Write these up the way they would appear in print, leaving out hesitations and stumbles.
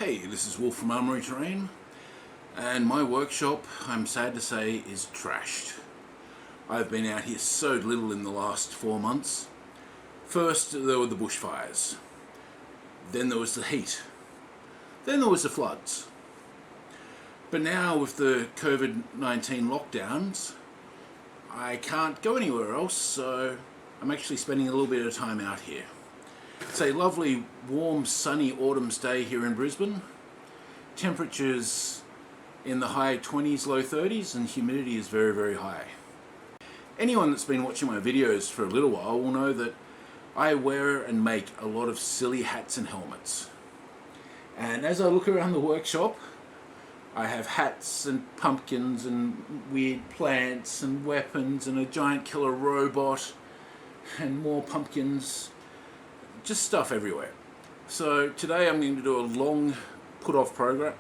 Hey, this is Wolf from Armoury-Terrain, and my workshop, I'm sad to say, is trashed. I've been out here so little in the last 4 months. First there were the bushfires, then there was the heat, then there was the floods. But now with the COVID-19 lockdowns, I can't go anywhere else, so I'm actually spending a little bit of time out here. It's a lovely, warm, sunny autumn's day here in Brisbane. Temperatures in the high 20s, low 30s, and humidity is very, very high. Anyone that's been watching my videos for a little while will know that I wear and make a lot of silly hats and helmets. And as I look around the workshop, I have hats and pumpkins and weird plants and weapons and a giant killer robot and more pumpkins. Just stuff everywhere. So today I'm going to do a long put-off program.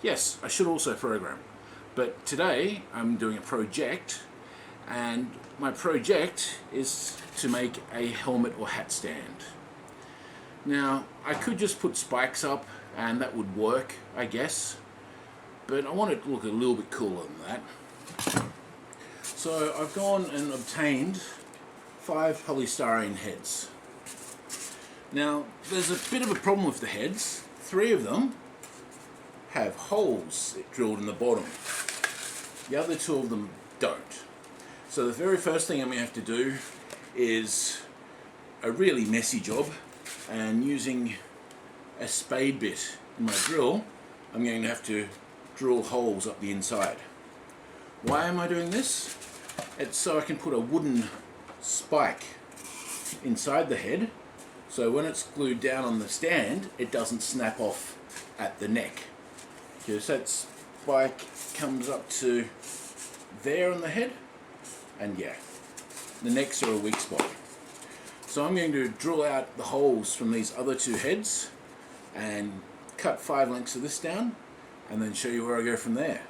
Yes, I should also program. But today I'm doing a project, and my project is to make a helmet or hat stand. Now, I could just put spikes up and that would work, I guess. But I want it to look a little bit cooler than that. So I've gone and obtained 5 polystyrene heads. Now, there's a bit of a problem with the heads. 3 of them have holes drilled in the bottom. The other 2 of them don't. So the very first thing I'm going to have to do is a really messy job, and using a spade bit in my drill, I'm going to have to drill holes up the inside. Why am I doing this? It's so I can put a wooden spike inside the head, so when it's glued down on the stand it doesn't snap off at the neck, because that spike comes up to there on the head, and yeah, the necks are a weak spot. So I'm going to drill out the holes from these other 2 heads and cut 5 lengths of this down, and then show you where I go from there.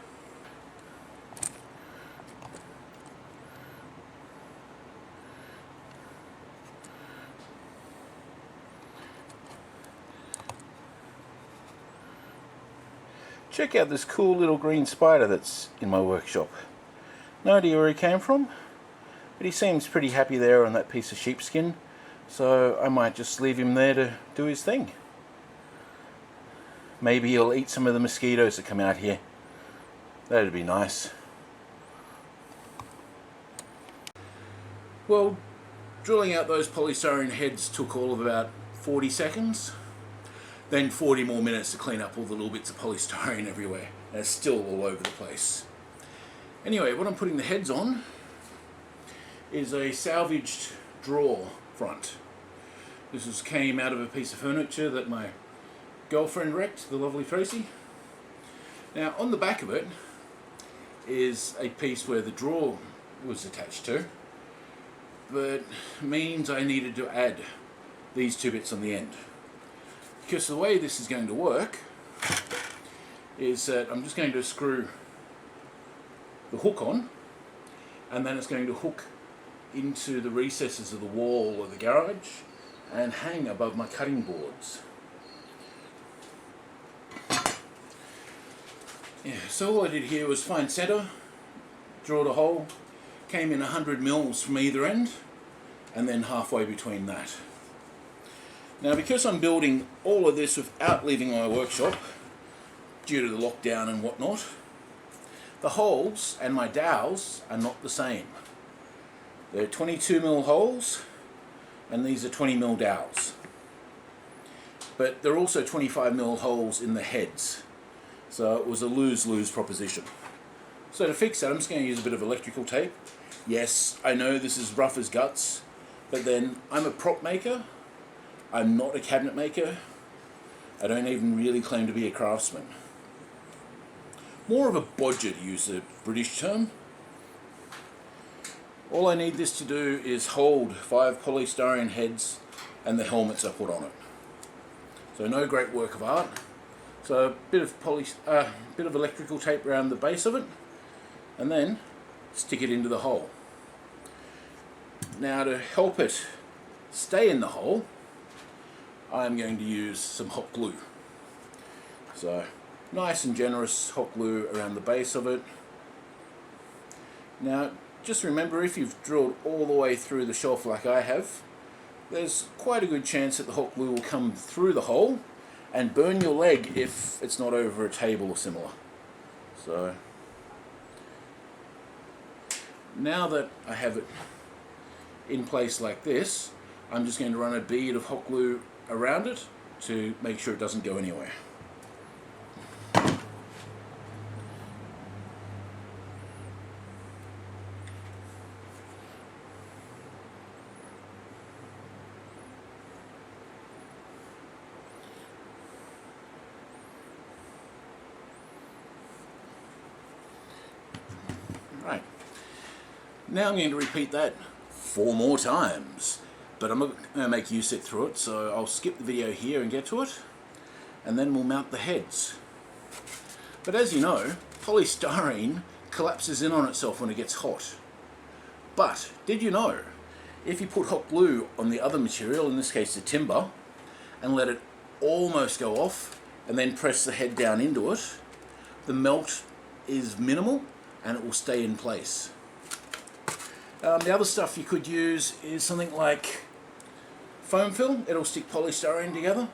Check out this cool little green spider that's in my workshop. No idea where he came from, but he seems pretty happy there on that piece of sheepskin, so I might just leave him there to do his thing. Maybe he'll eat some of the mosquitoes that come out here. That'd be nice. Well, drilling out those polystyrene heads took all of about 40 seconds. Then 40 more minutes to clean up all the little bits of polystyrene everywhere. They're still all over the place. Anyway, what I'm putting the heads on is a salvaged drawer front. This came out of a piece of furniture that my girlfriend wrecked, the lovely Tracy. Now on the back of it is a piece where the drawer was attached to, but means I needed to add these 2 bits on the end. Because the way this is going to work is that I'm just going to screw the hook on, and then it's going to hook into the recesses of the wall of the garage and hang above my cutting boards. Yeah, so all I did here was find centre, drilled a hole, came in 100 mils from either end, and then halfway between that. Now, because I'm building all of this without leaving my workshop, due to the lockdown and whatnot, the holes and my dowels are not the same. They're 22mm holes, and these are 20mm dowels. But they're also 25mm holes in the heads, so it was a lose-lose proposition. So to fix that, I'm just going to use a bit of electrical tape. Yes, I know this is rough as guts, but then I'm a prop maker. I'm not a cabinet maker. I don't even really claim to be a craftsman. More of a bodger, to use the British term. All I need this to do is hold 5 polystyrene heads and the helmets I put on it. So no great work of art. So a bit of electrical tape around the base of it, and then stick it into the hole. Now, to help it stay in the hole, I'm going to use some hot glue. So nice and generous hot glue around the base of it. Now just remember, if you've drilled all the way through the shelf like I have, there's quite a good chance that the hot glue will come through the hole and burn your leg if it's not over a table or similar. So now that I have it in place like this, I'm just going to run a bead of hot glue around it to make sure it doesn't go anywhere. Right. Now I'm going to repeat that 4 more times, but I'm not going to make you sit through it, so I'll skip the video here and get to it, and then we'll mount the heads. But as you know, polystyrene collapses in on itself when it gets hot. But did you know, if you put hot glue on the other material, in this case the timber, and let it almost go off, and then press the head down into it, the melt is minimal and it will stay in place. The other stuff you could use is something like foam fill. It'll stick polystyrene together.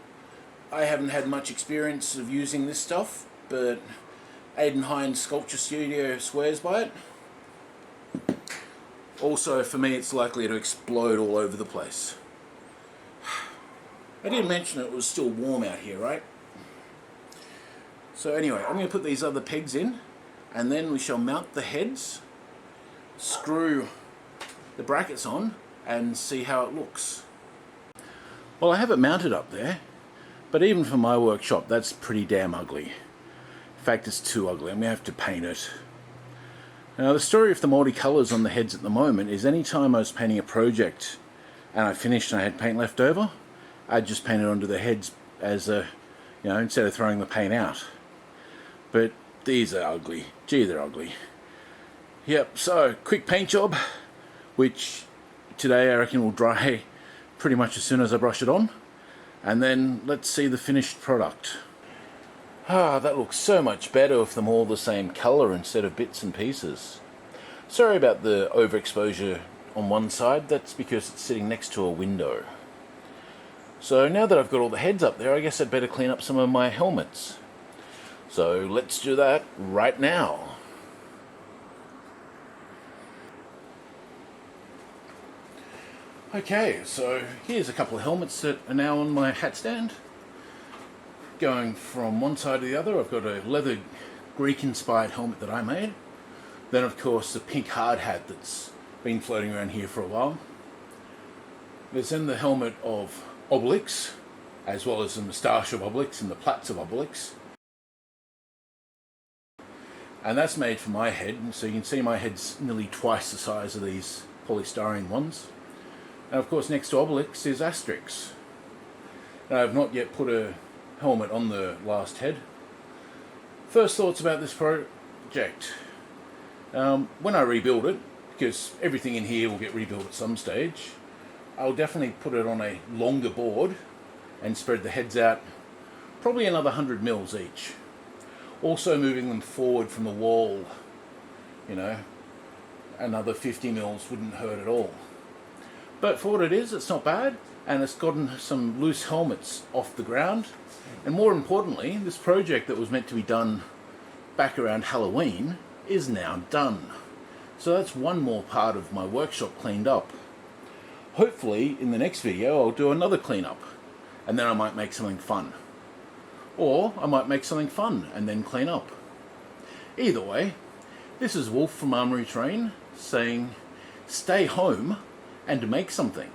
I haven't had much experience of using this stuff, but Aidan Hines Sculpture Studio swears by it. Also, for me, it's likely to explode all over the place. I didn't mention it was still warm out here, right? So anyway, I'm going to put these other pegs in, and then we shall mount the heads, screw the brackets on, and see how it looks. Well, I have it mounted up there, but even for my workshop, that's pretty damn ugly. In fact, it's too ugly. I'm going to have to paint it. Now, the story of the multicolours on the heads at the moment is any time I was painting a project and I finished and I had paint left over, I'd just paint it onto the heads as a, instead of throwing the paint out. But these are ugly. Gee, they're ugly. Yep, so quick paint job, which today I reckon will dry pretty much as soon as I brush it on. And then let's see the finished product. Ah, that looks so much better with them all the same colour instead of bits and pieces. Sorry about the overexposure on one side, that's because it's sitting next to a window. So now that I've got all the heads up there, I guess I'd better clean up some of my helmets. So let's do that right now. Okay, so here's a couple of helmets that are now on my hat stand. Going from one side to the other, I've got a leather Greek-inspired helmet that I made. Then, of course, the pink hard hat that's been floating around here for a while. There's then the helmet of Obelix, as well as the moustache of Obelix and the plaits of Obelix. And that's made for my head, so you can see my head's nearly twice the size of these polystyrene ones. And of course, next to Obelix is Asterix. Now, I've not yet put a helmet on the last head. First thoughts about this project. When I rebuild it, because everything in here will get rebuilt at some stage, I'll definitely put it on a longer board and spread the heads out probably another 100 mils each. Also moving them forward from the wall, another 50 mils wouldn't hurt at all. But for what it is, it's not bad, and it's gotten some loose helmets off the ground. And more importantly, this project that was meant to be done back around Halloween is now done. So that's one more part of my workshop cleaned up. Hopefully, in the next video, I'll do another cleanup, and then I might make something fun. Or I might make something fun and then clean up. Either way, this is Wolf from Armoury-Terrain saying, stay home and make something.